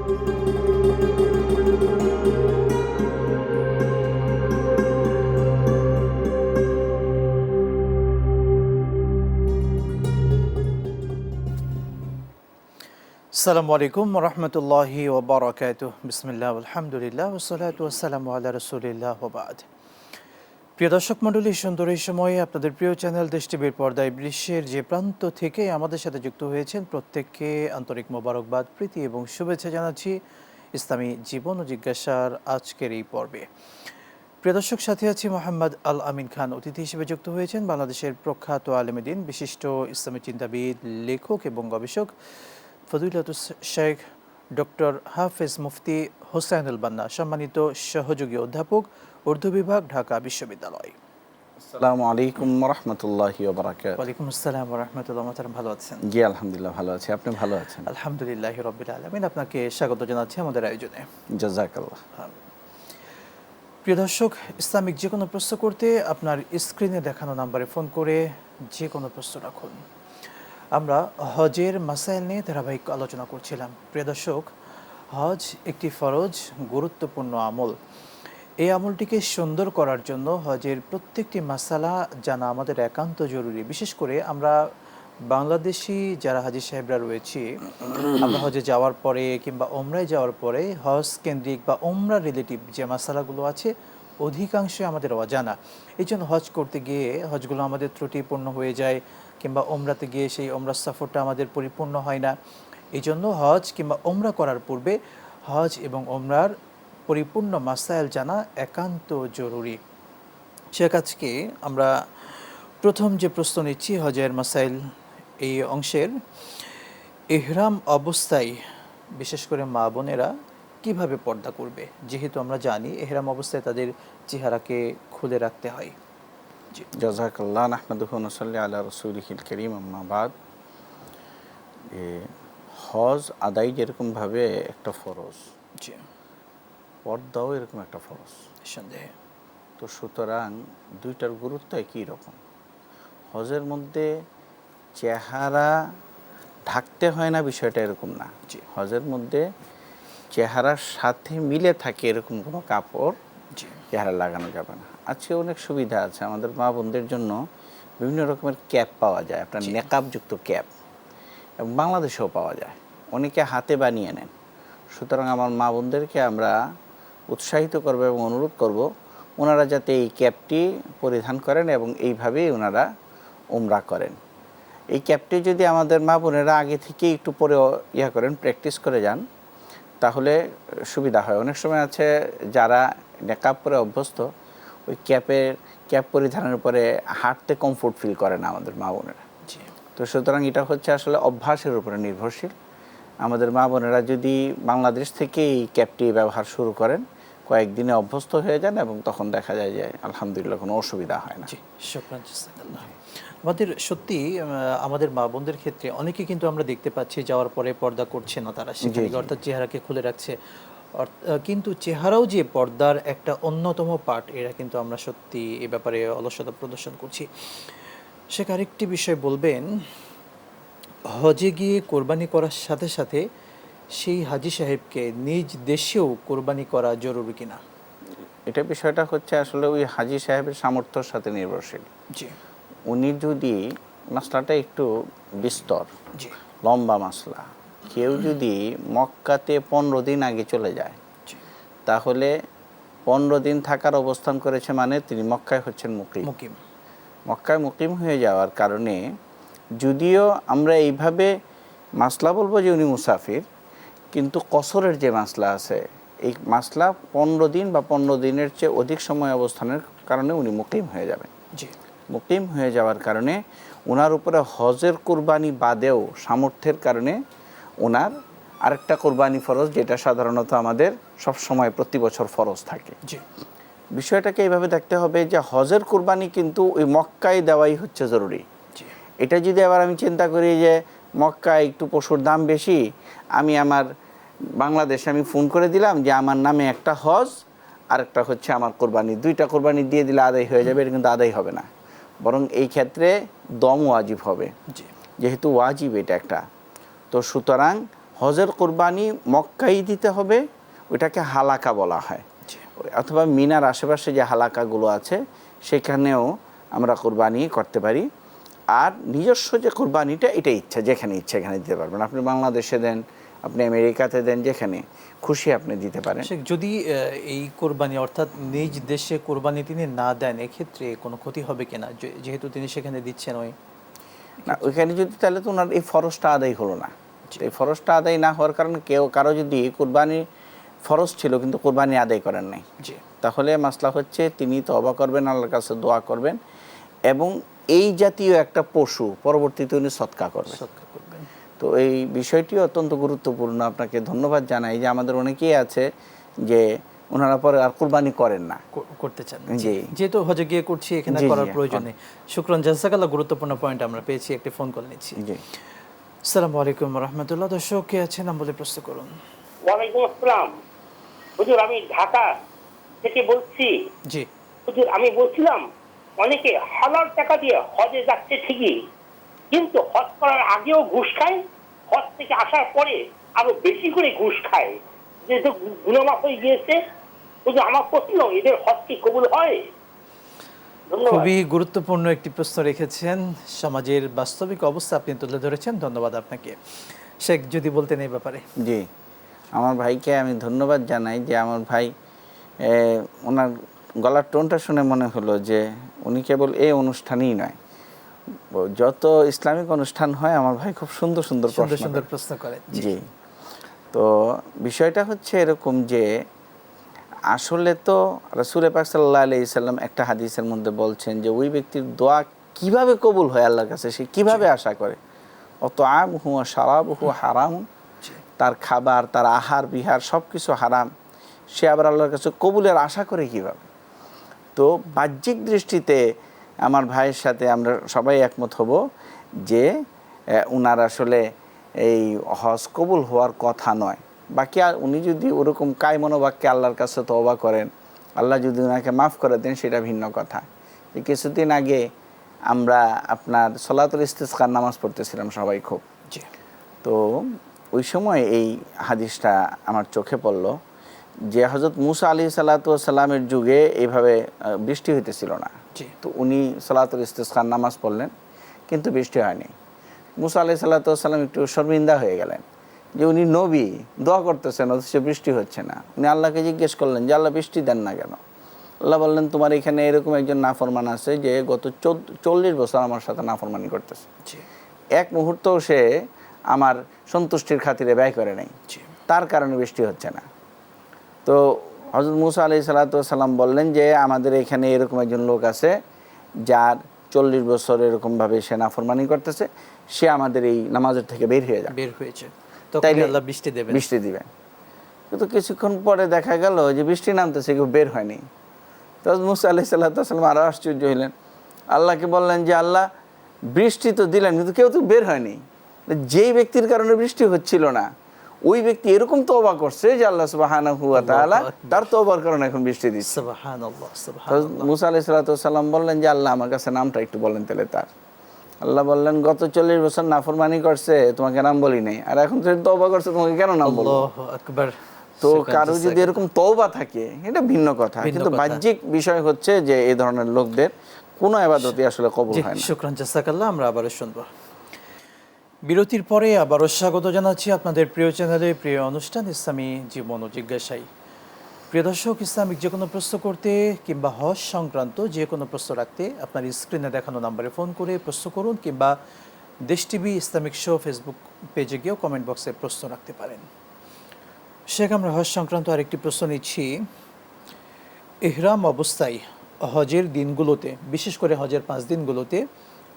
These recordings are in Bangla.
আসসালামু আলাইকুম ওয়া রাহমাতুল্লাহি ওয়া বারাকাতুহু। বিসমিল্লাহ আলহামদুলিল্লাহ ওয়াসসালাতু ওয়াসসালামু আলা রাসূলিল্লাহ ওয়া বা'দ। প্রিয় দর্শক মণ্ডলী, সুন্দর এই সময়ে আপনাদের প্রিয় চ্যানেল দেশ টিভির পর্দায় বিশ্বের যে প্রান্ত থেকে আমাদের সাথে যুক্ত হয়েছেন প্রত্যেককে আন্তরিক মোবারকবাদ, প্রীতি এবং শুভেচ্ছা জানাচ্ছি ইসলামী জীবন ও জিজ্ঞাসার আজকের এই পর্বে। প্রিয় দর্শক, সাথে আছি মোহাম্মদ আল আমিন খান। অতিথি হিসেবে যুক্ত হয়েছেন বাংলাদেশের প্রখ্যাত আলেমে দ্বীন, বিশিষ্ট ইসলামী চিন্তাবিদ, লেখক এবং গবেষক ফজিলাতুল শেখ ডক্টর হাফেজ মুফতি হোসাইনুল বান্না, সম্মানিত সহযোগী অধ্যাপক, উর্দু বিভাগ, ঢাকা বিশ্ববিদ্যালয়। আসসালামু আলাইকুম ওয়া রাহমাতুল্লাহি ওয়া বারাকাতুহু। ওয়ালাইকুম আসসালাম ওয়া রাহমাতুল্লাহ। মোহতারাম, ভালো আছেন? জি আলহামদুলিল্লাহ ভালো আছি, আপনি ভালো আছেন? আলহামদুলিল্লাহি রাব্বিল আলামিন। আপনাকে স্বাগত জানাচ্ছি আমাদের আয়োজনে। জাযাকাল্লাহ। প্রিয় দর্শক, ইসলামিক যে কোনো প্রশ্ন করতে আপনার স্ক্রিনে দেখানো নাম্বারে ফোন করে যে কোনো প্রশ্ন রাখুন। আমরা হজের মাসাইল নিয়ে ধারাবাহিক আলোচনা করছিলাম। প্রিয় দর্শক, হজ একটি ফরজ গুরুত্বপূর্ণ আমল। এই আমলটিকে সুন্দর করার জন্য হজের প্রত্যেকটি মাসালা জানা আমাদের একান্ত জরুরি। বিশেষ করে আমরা বাংলাদেশি যারা হাজী সাহেবরা রয়েছি, আমরা হজে যাওয়ার পরে কিংবা ওমরায় যাওয়ার পরে হজ কেন্দ্রিক বা ওমরা রিলেটিভ যে মাসালাগুলো আছে অধিকাংশই আমাদের অজানা। এই জন্য হজ করতে গিয়ে হজগুলো আমাদের ত্রুটিপূর্ণ হয়ে যায়, কিংবা ওমরাতে গিয়ে সেই ওমরা সফরটা আমাদের পরিপূর্ণ হয় না। এই জন্য হজ কিংবা ওমরা করার পূর্বে হজ এবং ওমরার পরিপূর্ণ মাসাইল জানা একান্ত জরুরি। সে কাজকে আমরা প্রথম যে প্রশ্ন নিচ্ছি হজের মাসাইল এই অংশের, ইহরাম অবস্থায় বিশেষ করে মা বোনেরা কিভাবে পর্দা করবে, যেহেতু আমরা জানি ইহরাম অবস্থায় তাদের চেহারাকে খুলে রাখতে হয়। জি, জাযাকাল্লাহ। নাহমাদুহু ওয়া নুসাল্লি আলা রাসূলিহিল কারীম, আম্মা বাদ। হজ আদায় যেরকমভাবে একটা ফরজ, জি, পর্দাও এরকম একটা ফরজ। সন্দেহে। তো সুতরাং দুইটার গুরুত্ব একই রকম। হজের মধ্যে চেহারা ঢাকতে হয় না বিষয়টা এরকম না। জি, হজের মধ্যে চেহারার সাথে মিলে থাকে এরকম কোনো কাপড় জি, চেহারা লাগানো যাবে না। আজকে অনেক সুবিধা আছে আমাদের মা বোনদের জন্য, বিভিন্ন রকমের ক্যাপ পাওয়া যায়, আপনার নেকাবযুক্ত ক্যাপ, এবং বাংলাদেশেও পাওয়া যায়, অনেকে হাতে বানিয়ে নেন। সুতরাং আমার মা বোনদেরকে আমরা উৎসাহিত করব এবং অনুরোধ করব ওনারা যাতে এই ক্যাপটি পরিধান করেন এবং এইভাবেই ওনারা উমরা করেন। এই ক্যাপটি যদি আমাদের মা বোনেরা আগে থেকেই একটু পরে করেন, প্র্যাকটিস করে যান, তাহলে সুবিধা হয়। অনেক সময় আছে যারা নেকাব পরে অভ্যস্ত, ওই ক্যাপ পরিধানের পরে হাঁটতে কমফোর্ট ফিল করে না আমাদের মা বোনেরা। তো সুতরাং এটা হচ্ছে আসলে অভ্যাসের উপরে নির্ভরশীল। আমাদের মা বোনেরা যদি বাংলাদেশ থেকে এই ক্যাপটি ব্যবহার শুরু করেন, কয়েকদিনে অভ্যস্ত হয়ে যান এবং তখন দেখা যায় যে আলহামদুলিল্লাহ কোনো অসুবিধা হয় না। জি, শুকরান জাযাকাল্লাহ। আমাদের সত্যি আমাদের মা বোনদের ক্ষেত্রে অনেকে কিন্তু আমরা দেখতে পাচ্ছি যাওয়ার পরে পর্দা করছে না, তারা সেখানে অর্থাৎ চেহারাকে খুলে রাখছে। কিন্তু চেহারাও যে পর্দার একটা অন্যতম পার্ট, এরা কিন্তু আমরা সত্যি এ ব্যাপারে অলসতা প্রদর্শন করছি। সে আরেকটি বিষয় বলবেন, হজে গিয়ে কোরবানি করার সাথে সাথে সেই হাজী সাহেবকে নিজ দেশেও কোরবানি করা জরুরি কিনা? এটা বিষয়টা হচ্ছে আসলে ওই হাজী সাহেবের সামর্থ্যের সাথে নির্ভরশীল। জি, উনি যদি, মাসলাটা একটু বিস্তর, জি, লম্বা মাসলা, কেউ যদি মক্কাতে 15 দিন আগে চলে যায়, জি, তাহলে 15 দিন থাকার অবস্থান করেছে, মানে তিনি মক্কায় হচ্ছেন মুকিম। মক্কায় মুকিম হয়ে যাওয়ার কারণে যদিও আমরা এইভাবে মাসলা বলবো যে উনি মুসাফির, কিন্তু কসরের যে মাসলা আছে, এই মাসলা 15 দিন বা 15 দিনের চেয়ে অধিক সময় অবস্থানের কারণে উনি মুকিম হয়ে যাবেন। জি, মুকিম হয়ে যাওয়ার কারণে ওনার উপরে হজের কুরবানি বাদেও সামর্থ্যের কারণে ওনার আরেকটা কুরবানি ফরজ, যেটা সাধারণত আমাদের সব সময় প্রতি বছর ফরজ থাকে। জি, বিষয়টাকে এইভাবে দেখতে হবে যে হজের কুরবানি কিন্তু ওই মক্কায় দেওয়াই হচ্ছে জরুরি। এটা যদি আবার আমি চিন্তা করি যে মক্কায় একটু পশুর দাম বেশি, আমি আমার বাংলাদেশে আমি ফোন করে দিলাম যে আমার নামে একটা হজ আর একটা হচ্ছে আমার কোরবানি, দুইটা কোরবানি দিয়ে দিলে আদায় হয়ে যাবে, এটা কিন্তু আদায় হবে না, বরং এই ক্ষেত্রে দম ওয়াজিব হবে, যেহেতু ওয়াজিব এটা একটা। তো সুতরাং হজের কোরবানি মক্কায় দিতে হবে, ওইটাকে হালাকা বলা হয়, অথবা মিনার আশেপাশে যে হালাকাগুলো আছে সেখানেও আমরা কোরবানি করতে পারি। আর নিজস্ব যে কোরবানিটা, এটা ইচ্ছা, যেখানে ইচ্ছা এখানে দিতে পারবেন। আপনি বাংলাদেশে দেন, আপনি আমেরিকাতে দেন, যেখানে খুশি আপনি দিতে পারেন। যদি এই কোরবানি অর্থাৎ নিজ দেশে কোরবানি তিনি না দেন, এক্ষেত্রে কোনো ক্ষতি হবে কিনা, যেহেতু তিনি সেখানে দিচ্ছেন? না, ওইখানে যদি, তাহলে তো ওনার এই ফরজটা আদায় হলো না। এই ফরজটা আদায় না হওয়ার কারণে কারো যদি কোরবানি ফরজ ছিল কিন্তু কোরবানি আদায় করেন নাই, তাহলে মাসলা হচ্ছে তিনি তওবা করবেন, আল্লাহর কাছে দোয়া করবেন, এবং এই জাতীয় একটা পশু পরবর্তীতে উনি সদকা করবেন। তো এই বিষয়টি অত্যন্ত গুরুত্বপূর্ণ। আপনাকে ধন্যবাদ জানাই যে আমাদের অনেকেই আছে যে ওনারা পরে আর কুরবানি করেন না, করতে চান। যেহেতু হজে গিয়ে করছি, এখানে করার প্রয়োজন নেই। শুকরান, জাযাকাল্লাহ। গুরুত্বপূর্ণ পয়েন্ট আমরা পেয়েছি। একটি ফোন কল নিচ্ছি। আসসালামু আলাইকুম ওয়া রাহমাতুল্লাহ। দর্শক কে আছেন, নাম বলে প্রশ্ন করুন। ওয়া আলাইকুম আসসালাম। হুজুর, আমি ঢাকা থেকে বলছি। জি হুজুর, আমি বলছিলাম অনেকে হালাল টাকা দিয়ে হজে যাচ্ছে ঠিকই, কিন্তু হজ করার আগেও ঘুষ খায়, হজ থেকে আসার পরে আরো বেশি করে ঘুষ খায়, যেহেতু গুনাহ হয়ে গিয়েছে। হুজুর, আমার প্রশ্ন, এদের হজ কি কবুল হয়? খুবই গুরুত্বপূর্ণ একটি প্রশ্ন রেখেছেন। সমাজের বাস্তবিক অবস্থা আপনি তুলে ধরেছেন। ধন্যবাদ আপনাকে। শেখ, যদি বলতেন এই ব্যাপারে। জি, আমার ভাইকে আমি ধন্যবাদ জানাই যে আমার ভাই, ওনার গলার টোনটা শুনে মনে হলো যে উনি কেবল এই অনুষ্ঠানই নয়, যত ইসলামিক অনুষ্ঠান হয় আমার ভাই খুব সুন্দর সুন্দর প্রশ্ন করে। জি, তো বিষয়টা হচ্ছে এরকম যে আসলে তো রাসূল পাক সাল্লাল্লাহু আলাইহি সাল্লাম একটা হাদিসের মধ্যে বলছেন যে ওই ব্যক্তির দোয়া কিভাবে কবুল হয় আল্লাহর কাছে, সে কিভাবে আশা করে। অত আমহু ওয়া শারাবহু হারাম, তার খাবার, তার আহার বিহার সব কিছু হারাম, সে আবার আল্লাহর কাছে কবুলের আশা করে কিভাবে। তো বাহ্যিক দৃষ্টিতে আমার ভাইয়ের সাথে আমরা সবাই একমত হব যে উনার আসলে এই হজ কবুল হওয়ার কথা নয়। বাকি উনি যদি ওরকম কায় মনোবাক্যে আল্লাহর কাছে তওবা করেন, আল্লাহ যদি ওনাকে মাফ করে দেন, সেটা ভিন্ন কথা। কিছুদিন আগে আমরা আপনার সলাতুল ইস্তিসকার নামাজ পড়তেছিলাম সবাই খুব, তো ওই সময় এই হাদিসটা আমার চোখে পড়ল যে হযরত মুসা আলাইহিস সালাতু ওয়াস সালামের যুগে এইভাবে বৃষ্টি হইতেছিল না। তো উনি সলাতুল ইস্তিসকার নামাজ পড়লেন, কিন্তু বৃষ্টি হয়নি। মুসা আলাইহিস সালাতু ওয়াস সালাম একটু শর্মিন্দা হয়ে গেলেন যে উনি নবী, দোয়া করতেছেন অথচ বৃষ্টি হচ্ছে না। উনি আল্লাহকে জিজ্ঞেস করলেন যে আল্লাহ বৃষ্টি দেন না কেন? আল্লাহ বললেন, তোমার এখানে এরকম একজন নাফরমান আছে যে গত 40 বছর আমার সাথে নাফরমানি করতেছে, এক মুহূর্তও সে আমার সন্তুষ্টির খাতিরে ব্যয় করে নাই, তার কারণে বৃষ্টি হচ্ছে না। তো হযরত মুসা আলাইহিস সালাতু ওয়াস সালাম বললেন যে আমাদের এখানে এরকম একজন লোক আছে যার 40 বছর এরকমভাবে সে নাফরমানি করতেছে, সে আমাদের এই নামাজের থেকে বের হয়েছে, তাইলে আল্লাহ বৃষ্টি দিবেন। কিন্তু কিছুক্ষণ পরে দেখা গেল যে বৃষ্টি নামতেছে, কেউ বের হয়নি। তো মুসা আলাইহিস সালাতু ওয়াস সালাম আরো আশ্চর্য হইলেন, আল্লাহকে বললেন যে আল্লাহ বৃষ্টি তো দিলেন, কিন্তু কেউ তো বের হয়নি। যেই ব্যক্তির কারণে বৃষ্টি হচ্ছিল না, ওই ব্যক্তি এরকম তওবা করছে যে আল্লাহ সুবহানাহু ওয়া তাআলা তার তওবার কারণে এখন বৃষ্টি দিচ্ছে। সুবহানাল্লাহ, সুবহানাল্লাহ। মুসা আলাইহিস সালাতু ওয়াস সালাম বললেন যে আল্লাহ আমার কাছে নামটা একটু বলেন তাহলে তার। আল্লাহ বললেন, গত 40 বছর নাফরমানি করছে, তোমাকে নাম বলি নাই, আর এখন তো তওবা করছে, তোমাকে কেন নাম বলবো? আল্লাহু আকবার। তো কারো যদি এরকম তওবা থাকে এটা ভিন্ন কথা, কিন্তু বাহ্যিক বিষয় হচ্ছে যে এই ধরনের লোকদের কোনো ইবাদতই আসলে কবুল হয় না। শুকরান, জাযাকাল্লাহ। আমরা আবারও শুনবো। বিরতির পরে আবারও স্বাগত জানাচ্ছি আপনাদের প্রিয় চ্যানেলে, প্রিয় অনুষ্ঠান ইসলামী জীবন ও জিজ্ঞাসায়। প্রিয় দর্শক, ইসলামিক যে কোনো প্রশ্ন করতে কিংবা হজ সংক্রান্ত যে কোনো প্রশ্ন রাখতে আপনার স্ক্রিনে দেখানো নম্বরে ফোন করে প্রশ্ন করুন, কিংবা দেশ টিভি ইসলামিক শো ফেসবুক পেজে গিয়েও কমেন্ট বক্সে প্রশ্ন রাখতে পারেন। শেখ, আমরা হজ সংক্রান্ত আরেকটি প্রশ্ন নিচ্ছি। ইহরাম অবস্থায় হজের দিনগুলোতে, বিশেষ করে হজের 5 দিনগুলোতে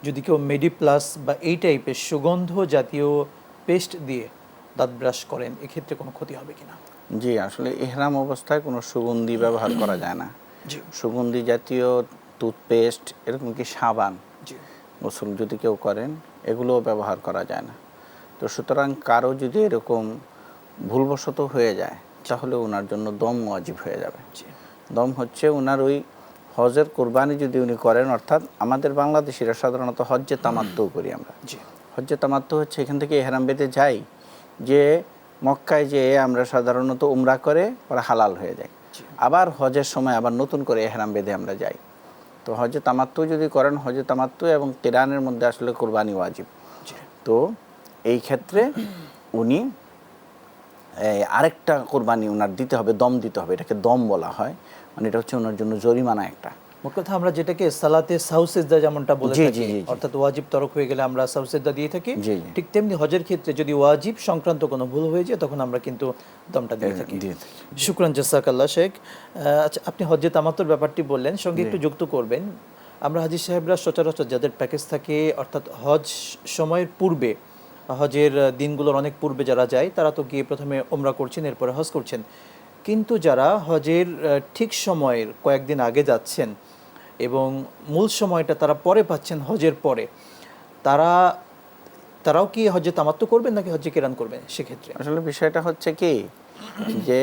যদি কেউ মেডিপ্লাস বা এই টাইপের সুগন্ধ জাতীয় পেস্ট দিয়ে দাঁত ব্রাশ করেন, এক্ষেত্রে কোনো ক্ষতি হবে কিনা? জি, আসলে ইহরাম অবস্থায় কোনো সুগন্ধি ব্যবহার করা যায় না। সুগন্ধি জাতীয় টুথপেস্ট, এরকম কি সাবান, গোসল যদি কেউ করেন, এগুলোও ব্যবহার করা যায় না। তো সুতরাং কারো যদি এরকম ভুলবশত হয়ে যায়, তাহলে ওনার জন্য দম ওয়াজিব হয়ে যাবে। দম হচ্ছে ওনার ওই হজের কোরবানি যদি উনি করেন, অর্থাৎ আমাদের বাংলাদেশিরা সাধারণত হজ্জে তামাত্তু করি আমরা। হজ্জে তামাত্তু হচ্ছে এখান থেকে ইহরাম বেঁধে যাই, যে মক্কায় যেয়ে আমরা সাধারণত উমরা করে ওরা হালাল হয়ে যায়, আবার হজের সময় আবার নতুন করে এহরাম বেঁধে আমরা যাই। তো হজে তামাত্তু যদি করেন, হজে তামাত্তু এবং কিরানের মধ্যে আসলে কোরবানি ওয়াজিব। তো এই ক্ষেত্রে উনি আরেকটা কোরবানি ওনার দিতে হবে, দম দিতে হবে, এটাকে দম বলা হয়, মানে এটা হচ্ছে ওনার জন্য জরিমানা একটা। মোট কথা আমরা যেটাকে সালাতে সাউসেজদা যেমনটা বলে জি, থাকি, জি, জি, জি। অর্থাৎ ওয়াজিব তরক হয়ে গেলে আমরা সাউসেজদা দিয়ে থাকি, জি, জি। ঠিক তেমনি হজের ক্ষেত্রে যদি ওয়াজিব সংক্রান্ত কোনো ভুল হয়ে যায় তখন আমরা কিন্তু দমটা দিয়ে থাকি। দিয়ে থাকি। শুকরান জাযাকাল্লাহ শেখ। আচ্ছা, আপনি হজ্জে তামাত্তুর ব্যাপারটি বললেন, সঙ্গে একটু যুক্ত করবেন, আমরা হাজী সাহেবরা সচরাচর যাদের প্যাকেজ থাকে, অর্থাৎ হজ সময়ের পূর্বে, হজের দিনগুলোর অনেক পূর্বে যারা যায় তারা তো গিয়ে প্রথমে ওমরা করছেন, এরপরে হজ করছেন, কিন্তু যারা হজের ঠিক সময়ের কয়েকদিন আগে যাচ্ছেন এবং মূল সময়টা তারা পরে পাচ্ছেন হজের পরে, তারাও কি হজ্জে তামাত্তু করবেন নাকি হজ্জে কিরান করবেন সেক্ষেত্রে? আসলে বিষয়টা হচ্ছে কি, যে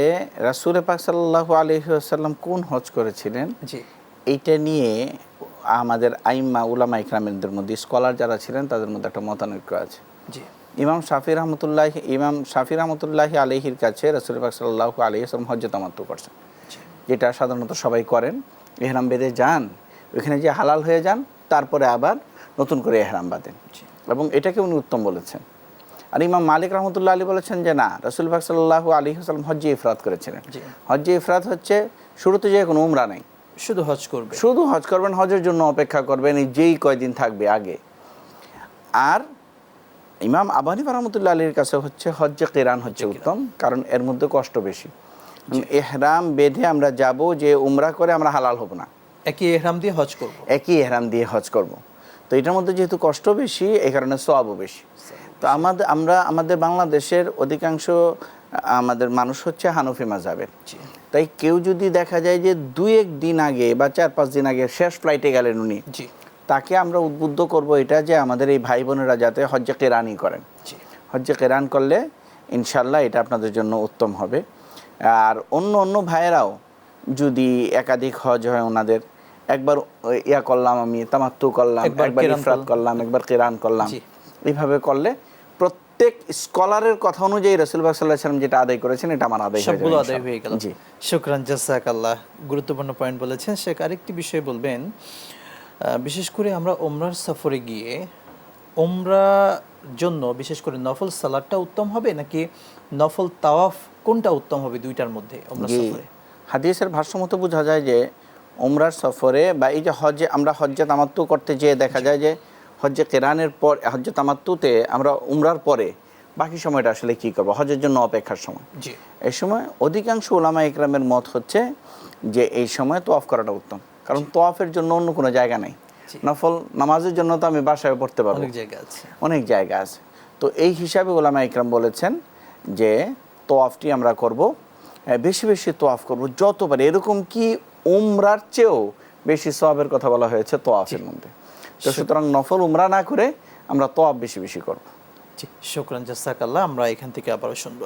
রাসূল পাক সাল্লাল্লাহু আলাইহি ওয়াসাল্লাম কোন হজ করেছিলেন, জি এইটা নিয়ে আমাদের আইম্মা উলামা ইকরামদের মধ্যে, স্কলার যারা ছিলেন তাদের মধ্যে একটা মতানৈক্য আছে। জি ইমাম শাফি রহমতুল্লাহি আলাইহির কাছে রাসূল পাক সাল্লাল্লাহু আলাইহি ওয়াসাল্লাম হজ্জে তামাত্তু করছেন, যেটা সাধারণত সবাই করেন। এহরাম বেঁধে যান, ওইখানে যে হালাল হয়ে যান, তারপরে আবার নতুন করে এহরাম বাঁধেন, এবং এটাকে উনি উত্তম বলেছেন। আর ইমাম মালিক রহমতুল্লাহ আলী বলেছেন যে না, রাসূল পাক সাল্লাল্লাহু আলাইহি ওয়াসাল্লাম হজ্জে ইফরাদ করেছিলেন। হজ্জে ইফরাদ হচ্ছে শুরুতে যে কোনো উমরা নেই, শুধু হজ করবে, শুধু হজ করবেন, হজের জন্য অপেক্ষা করবেন এই যেই কয়দিন থাকবে আগে। আর ইমাম আবু হানিফা রহমতুল্লাহ আলীর কাছে হচ্ছে হজ্জে কিরান হচ্ছে উত্তম, কারণ এর মধ্যে কষ্ট বেশি। এহরাম বেঁধে আমরা যাব, যে উমরা করে আমরা হালাল হব না, একই এহরাম দিয়ে হজ করব। একই এহরাম দিয়ে হজ করব। তো এটার মধ্যে যেহেতু কষ্ট বেশি, এই কারণে সওয়াবও বেশি। তো আমাদের বাংলাদেশের অধিকাংশ আমাদের মানুষ হচ্ছে হানফি মাযহাবের। তাই কেউ যদি দেখা যায় যে 2-1 দিন আগে বা 4-5 দিন আগে শেষ ফ্লাইটে গেলেন উনি, তাকে আমরা উদ্বুদ্ধ করব এটা যে আমাদের এই ভাই বোনেরা যাতে হজ্জে কিরানই করেন। হজ্জে কিরান করলে ইনশাল্লাহ এটা আপনাদের জন্য উত্তম হবে। আর অন্য ভাইয়েরাও যদি একাধিক হজ হয় ওনাদের, একবার ইয়া করলাম আমি তামাত্তু করলাম, একবার ইফরাদ করলাম, একবার কিরান করলাম, এইভাবে করলে প্রত্যেক স্কলারের কথা অনুযায়ী রাসূল পাক সাল্লাল্লাহু আলাইহি ওয়াসাল্লাম যেটা আদায় করেছেন এটা আমার আদায় হয়ে যাবে, সবগুলো আদায় হয়ে গেল। জি, শুকরান জাযাকাল্লাহ, গুরুত্বপূর্ণ পয়েন্ট বলেছেন শেখ। আরেকটি বিষয় বলবেন, বিশেষ করে আমরা ওমরার সফরে গিয়ে ওমরার জন্য বিশেষ করে নফল সালাতটা উত্তম হবে নাকি নফল তাওয়াফ, কোনটা উত্তম হবে দুইটার মধ্যে ওমরা সফরে? হাদিসের ভাষ্যমতো বোঝা যায় যে ওমরার সফরে বা এই যে আমরা হজ্জে তামাত্তু করতে যেয়ে দেখা যায় যে হজ্জে কিরানের পর, হজ্জে তামাত্তুতে আমরা উমরার পরে বাকি সময়টা আসলে কি করব, হজের জন্য অপেক্ষার সময়, এই সময় অধিকাংশ উলামা ইকরামের মত হচ্ছে যে এই সময় তোয়াফ করাটা উত্তম, কারণ তোয়াফের জন্য অন্য কোনো জায়গা নেই। নফল নামাজের জন্য তো আমি বাসায় পড়তে পারবো, অনেক জায়গা আছে। তো এই হিসাবে উলামা ইকরাম বলেছেন যে তোয়াফটি আমরা করব, বেশি বেশি তোয়াফ করব যতবার, এরকম কি উমরার চেয়েও বেশি সওয়াবের কথা বলা হয়েছে তোয়াফের মধ্যে। তো সুতরাং নফল উমরা না করে আমরা তোয়াফ বেশি বেশি করব। জি, শুকরান জাযাকাল্লাহ। আমরা এখান থেকে আবারও শুনব।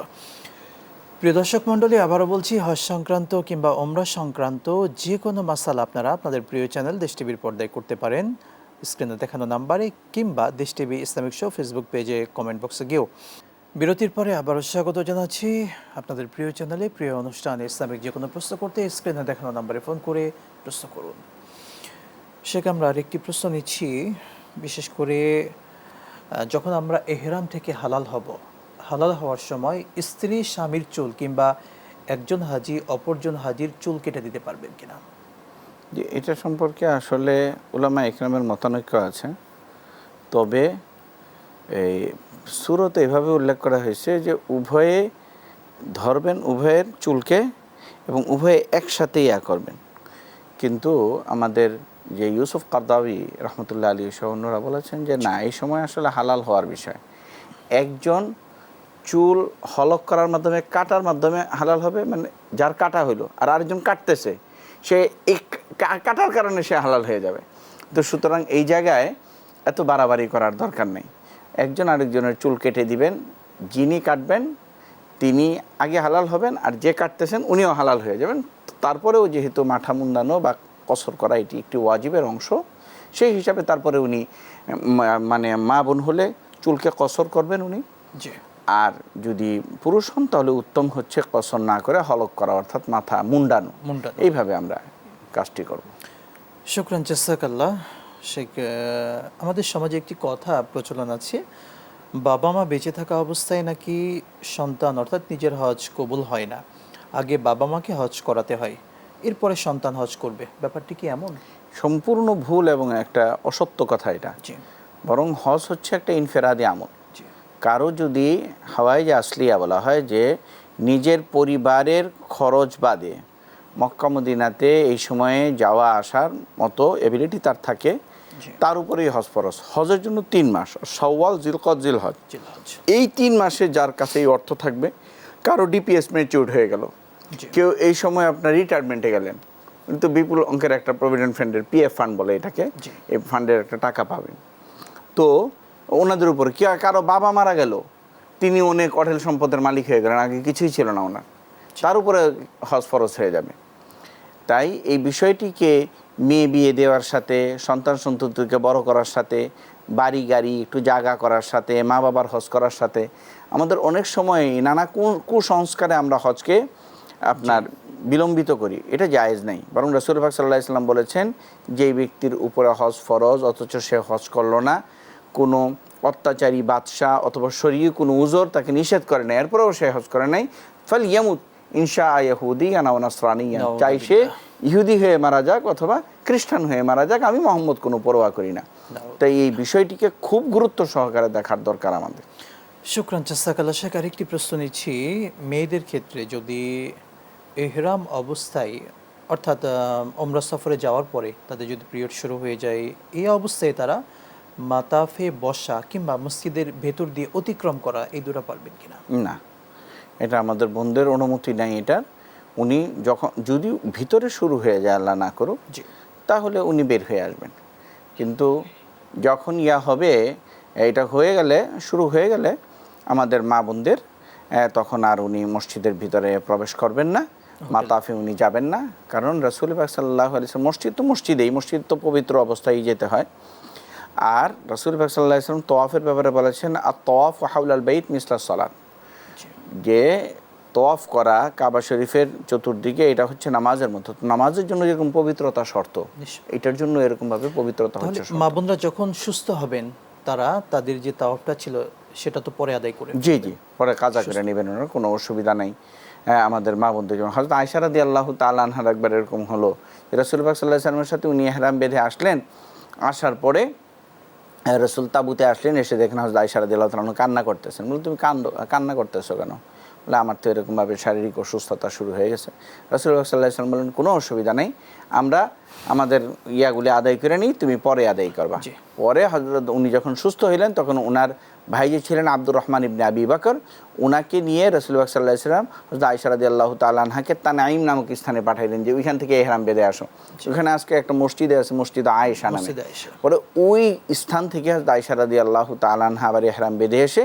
প্রিয় দর্শক মণ্ডলী, আবারও বলছি, হজ সংক্রান্ত কিংবা ওমরা সংক্রান্ত যে কোনো মাসালা আপনারা আপনাদের প্রিয় চ্যানেল দেশ টিভির পর্দায় করতে পারেন, স্ক্রিনে দেখানো নাম্বারে, কিংবা দেশ টিভি ইসলামিক শো ফেসবুক পেজে কমেন্ট বক্সে গিয়েও। বিরতির পরে আবারও স্বাগত জানাচ্ছি আপনাদের প্রিয় চ্যানেলে, প্রিয় অনুষ্ঠানে। ইসলামিক যে কোনো প্রশ্ন করতে স্ক্রিনে দেখানো নাম্বারে ফোন করে প্রশ্ন করুন। শেখ, আমরা আরেকটি প্রশ্ন নিচ্ছি। বিশেষ করে যখন আমরা এহরাম থেকে হালাল হওয়ার সময় স্ত্রী স্বামীর চুল কিংবা একজন হাজি অপরজন হাজির চুল কেটে দিতে পারবেন কিনা? যে এটা সম্পর্কে আসলে উলামা ইকরামের মতানৈক্য আছে, তবে এই সূরাতে এভাবে উল্লেখ করা হয়েছে যে উভয়ে ধরবেন উভয়ের চুলকে এবং উভয়ে একসাথে ইয়া করবেন। কিন্তু আমাদের যে ইউসুফ কারদাবি রহমতুল্লাহ আলী সহ অন্যরা বলেছেন যে না, এই সময় আসলে হালাল হওয়ার বিষয়, একজন চুল হলক করার মাধ্যমে, কাটার মাধ্যমে হালাল হবে, মানে যার কাটা হইলো, আর আরেকজন কাটতেছে, সে এই কাটার কারণে সে হালাল হয়ে যাবে। তো সুতরাং এই জায়গায় এত বাড়াবাড়ি করার দরকার নেই, একজন আরেকজনের চুল কেটে দিবেন, যিনি কাটবেন তিনি আগে হালাল হবেন, আর যে কাটতেছেন উনিও হালাল হয়ে যাবেন। তারপরেও যেহেতু মাথা মুন্ডানো বা কসর করা এটি একটি ওয়াজিবের অংশ, সেই হিসাবে তারপরে উনি মানে মা বোন হলে চুলকে কসর করবেন উনি। আর যদি পুরুষ হন তাহলে উত্তম হচ্ছে কসর না করে হলক করা, অর্থাৎ মাথা মুন্ডানো। এইভাবে আমরা কাজটি করব। শুকরান, জাযাকাল্লাহ। শেখ, আমাদের সমাজে একটি কথা প্রচলন আছে, বাবা মা বেঁচে থাকা অবস্থায় নাকি সন্তান অর্থাৎ নিজের হজ কবুল হয় না, আগে বাবা মাকে হজ করাতে হয়, এরপরে সন্তান হজ করবে। ব্যাপারটি কি এমন? সম্পূর্ণ ভুল এবং একটা অসত্য কথা এটা। জি বরং হজ হচ্ছে একটা ইনফেরাদি আমল। জি কারো যদি হাওয়াইজে আসলিয়া বলা হয় যে নিজের পরিবারের খরচ বাদে মক্কা মদিনাতে এই সময়ে যাওয়া আসার মতো এবিলিটি তার থাকে, তার উপরেই হজ ফরজ। হজের জন্য 3 মাস, শাওয়াল, জিলকদ, জিলহজ, এই 3 মাসে যার কাছে এই অর্থ থাকবে। কারো ডিপিএস ম্যাচিউরড হয়ে গেল, কেউ এই সময় আপনার রিটায়ারমেন্টে গেলেন, কিন্তু বিপুল অঙ্কের একটা প্রভিডেন্ট ফান্ডের পিএফ ফান্ড বলে এটাকে, এই ফান্ডের একটা টাকা পাবেন। তো ওনাদের উপরে কি কারো বাবা মারা গেল, তিনি অনেক অঢেল সম্পদের মালিক হয়ে গেলেন, আগে কিছুই ছিল না ওনার, তার উপরে হজ ফরজ হয়ে যাবে। তাই এই বিষয়টিকে মেয়ে বিয়ে দেওয়ার সাথে, সন্তান সন্ততিকে বড় করার সাথে, বাড়ি গাড়ি একটু জায়গা করার সাথে, মা বাবার হজ করার সাথে আমাদের অনেক সময় নানা কুসংস্কারে আমরা হজকে আপনার বিলম্বিত করি। এটা জায়েজ নেই। বরং রাসূল পাক সাল্লাল্লাহু আলাইহি ওয়াসাল্লাম বলেছেন, যেই ব্যক্তির উপরে হজ ফরজ অথচ সে হজ করলো না, কোনো অত্যাচারী বাদশাহ অথবা শরীয়ী কোনো উজর তাকে নিষেধ করে নাই, এরপরেও সে হজ করে নাই, ফাল ইয়ামুত ইনশা ইয়াহুদিয়ান আও নাসরানিয়ান, চাই সে ইহুদি হয়ে মারা যাক অথবা খ্রিস্টান হয়ে মারা যাক, আমি মোহাম্মদ কোনো পরোয়া করি না। তাই এই বিষয়টিকে খুব গুরুত্ব সহকারে দেখার দরকার আমাদের। শুকরান, জাযাকাল্লাহ। শেখ, আরেকটি প্রশ্ন নিচ্ছি। মেয়েদের ক্ষেত্রে যদি ইহরাম অবস্থায় অর্থাৎ ওমরা সফরে যাওয়ার পরে তাদের যদি পিরিয়ড শুরু হয়ে যায়, এই অবস্থায় তারা মাতাফে বসা কিংবা মসজিদের ভেতর দিয়ে অতিক্রম করা, এই দুটো পারবেন কিনা? না, এটা আমাদের বোনদের অনুমতি নাই এটা। উনি যখন যদি ভিতরে শুরু হয়ে যায়, আল্লাহ না করুক, তাহলে উনি বের হয়ে আসবেন। কিন্তু যখন হবে, এটা হয়ে গেলে, শুরু হয়ে গেলে আমাদের মা বোনদের, তখন আর উনি মসজিদের ভিতরে প্রবেশ করবেন না, মাতাফে উনি যাবেন না। কারণ রাসূল পাক সাল্লাল্লাহু আলাইহি ওয়াসাল্লাম, মসজিদ তো মসজিদেই, মসজিদ তো পবিত্র অবস্থায় যেতে হয়। আর রাসূল পাক সাল্লাল্লাহু আলাইহি ওয়াসাল্লাম তওয়াফের ব্যাপারে বলেছেন, আত-তাওয়াফ হাওলাল বাইত মিসলাস সালাত, যে তওয়াফ করা কাবা শরীফের চতুর্দিকে, এটা হচ্ছে নামাজের মতো। নামাজের জন্য যেরকম পবিত্রতা শর্ত, এটার জন্য এরকম ভাবে পবিত্রতা হচ্ছে শর্ত। মা বোনরা যখন সুস্থ হবেন, তারা তাদের যে তাওয়াফটা ছিল সেটা তো পরে আদায় করে, জি জি, পরে কাজা করে নেবেন, ওনার কোনো অসুবিধা নেই। আমাদের মা বোনদের যেমন হযরত আয়েশা রাদিয়াল্লাহু তাআলা আনহার একবার এরকম হলো, রাসূল পাক সাল্লাল্লাহু আলাইহি ওয়াসাল্লামের সাথে উনি ইহরাম বেঁধে আসলেন, আসার পরে রাসূল তাঁবুতে আসলেন, এসে দেখেন হযরত আয়েশা রাদিয়াল্লাহু তাআলা কান্না করতেছেন। বলে, তুমি কান্না করতেছো কেন? বলে, আমার তো এরকমভাবে শারীরিক অসুস্থতা শুরু হয়ে গেছে। রাসূল সাল্লাল্লাহু আলাইহি ওয়াসাল্লাম বলেন, কোনো অসুবিধা নেই, আমরা আমাদের ইয়াগুলি আদায় করে নিই, তুমি পরে আদায় করবা। পরে হযরত উনি যখন সুস্থ হইলেন, তখন ওনার ভাই যে ছিলেন আব্দুর রহমান ইবনে আবি বকর, ওনাকে নিয়ে রাসূল সাল্লাল্লাহু আলাইহি ওয়াসাল্লাম হযরত আয়েশা রাদিয়াল্লাহু তাআলা আনহাকে তানাইম নামক স্থানে পাঠাইলেন, যে ওইখান থেকে ইহরাম বেঁধে আসো। ওখানে আজকে একটা মসজিদে আছে, মসজিদ আয়েশা নামে। পরে ওই স্থান থেকে হযরত আয়েশা রাদিয়াল্লাহু তাআলা আনহা আবার ইহরাম বেঁধে এসে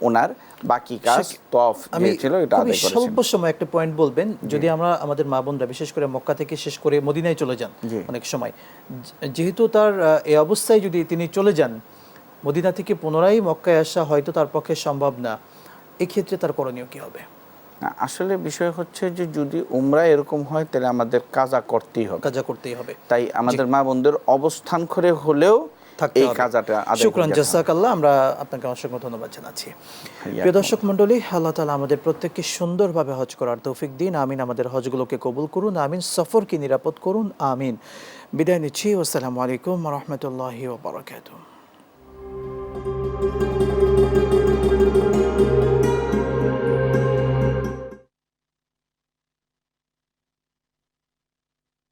ওনার বাকি কাজ তওয়াফ ছিল এটা আদায় করেছেন। স্বল্প সময় একটা পয়েন্ট বলবেন, যদি আমরা আমাদের মা বোনরা বিশেষ করে মক্কা থেকে শেষ করে মদিনায় চলে যান, অনেক সময় যেহেতু তার এই অবস্থায় যদি তিনি চলে যান, মদিনা থেকে পুনরায় মক্কায় আসা হয়তো তার পক্ষে সম্ভব না, এক্ষেত্রে তার করণীয় কি হবে? আসলে বিষয় হচ্ছে যে যদি উমরা এরকম হয়, তাহলে আমাদের কাজা করতেই হবে। তাই আমাদের মা বোনদের অবস্থান করে হলেও এই কাজাটা আদায়। শুকরান, জাযাকাল্লাহ। আমরা আপনাকে অসংখ্য ধন্যবাদ জানাচ্ছি। প্রিয় দর্শক মণ্ডলী, আল্লাহ তাআলা আমাদের প্রত্যেককে সুন্দরভাবে হজ করার তৌফিক দিন। আমিন। আমাদের হজগুলোকে কবুল করুন, আমিন। সফরকে নিরাপদ করুন, আমিন। বিদায় নিচ্ছি। আসসালামু আলাইকুম ওয়া রাহমাতুল্লাহি ওয়া বারাকাতুহু।